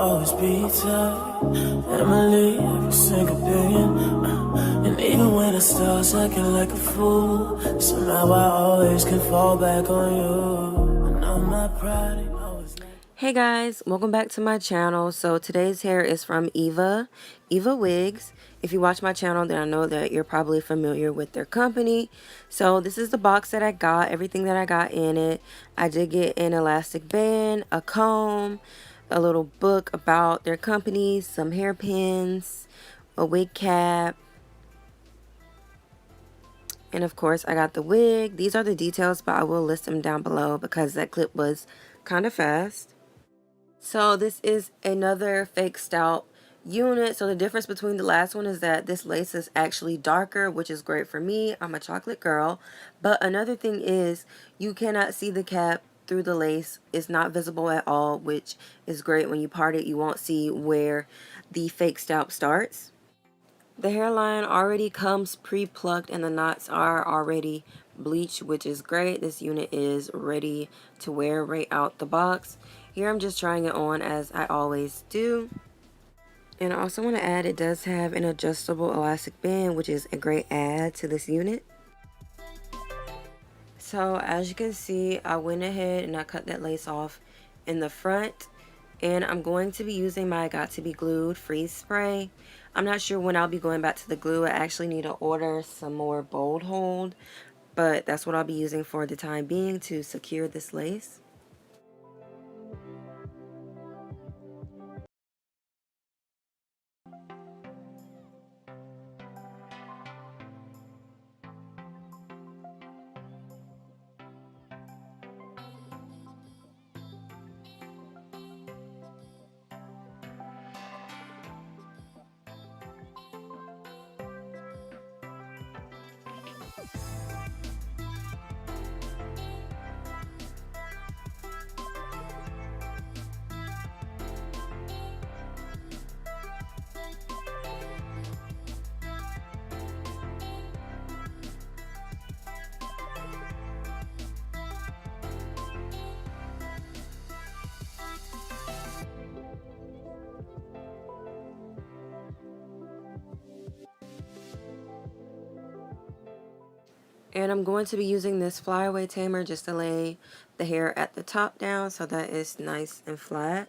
always be tight. Emily, every single billion. And even when the stars acting like a fool, somehow I always can fall back on you. And I'm not proud of always. Hey guys, welcome back to my channel. So today's hair is from Evawigs. If you watch my channel, then I know that you're probably familiar with their company. So this is the box that I got, everything that I got in it. I did get an elastic band, a comb, a little book about their company, some hairpins, a wig cap, and of course I got the wig. These are the details, but I will list them down below because that clip was kind of fast. So this is another fake scalp unit. So the difference between the last one is that this lace is actually darker, which is great for me. I'm a chocolate girl. But another thing is you cannot see the cap through the lace. It's not visible at all, which is great. When you part it, you won't see where the fake scalp starts. The hairline already comes pre-plucked and the knots are already bleached, which is great. This unit is ready to wear right out the box. Here I'm just trying it on as I always do. And I also want to add it does have an adjustable elastic band, which is a great add to this unit. So as you can see, I went ahead and I cut that lace off in the front. And I'm going to be using my Got To Be Glued freeze spray. I'm not sure when I'll be going back to the glue. I actually need to order some more bold hold, but that's what I'll be using for the time being to secure this lace. And I'm going to be using this flyaway tamer just to lay the hair at the top down so that it's nice and flat.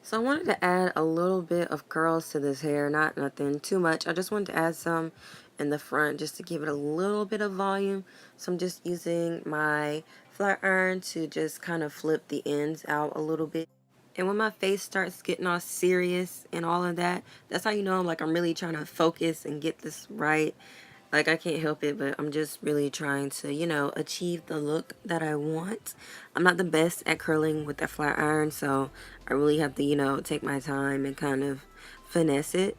So I wanted to add a little bit of curls to this hair, not nothing too much. I just wanted to add some in the front just to give it a little bit of volume. So I'm just using my flat iron to just kind of flip the ends out a little bit. And when my face starts getting all serious and all of that, that's how you know I'm really trying to focus and get this right. Like, I can't help it, but I'm just really trying to, you know, achieve the look that I want. I'm not the best at curling with the flat iron, so I really have to, you know, take my time and kind of finesse it.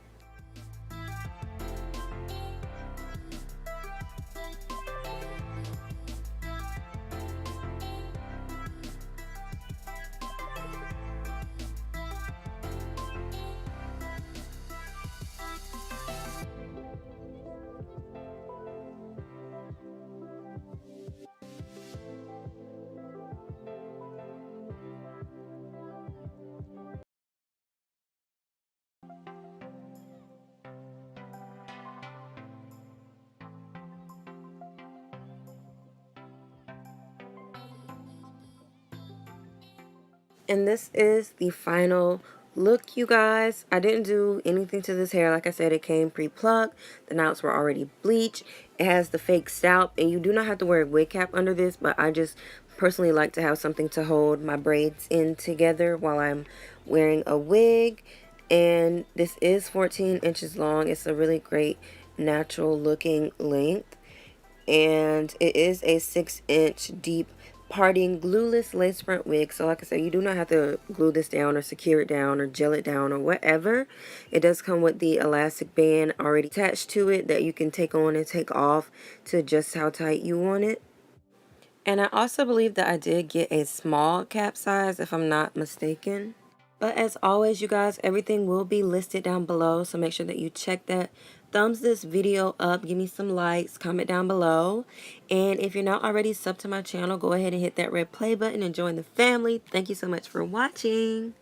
And this is the final look, you guys. I didn't do anything to this hair. Like I said, it came pre-plucked. The knots were already bleached. It has the fake scalp, and you do not have to wear a wig cap under this, but I just personally like to have something to hold my braids in together while I'm wearing a wig. And this is 14 inches long. It's a really great natural looking length. And it is a 6-inch deep parting glueless lace front wig. So like I said, you do not have to glue this down or secure it down or gel it down or whatever. It does come with the elastic band already attached to it that you can take on and take off to adjust how tight you want it. And I also believe that I did get a small cap size if I'm not mistaken. But as always, you guys, everything will be listed down below, so make sure that you check that. Thumbs this video up, give me some likes, comment down below. And if you're not already subbed to my channel, go ahead and hit that red play button and join the family. Thank you so much for watching.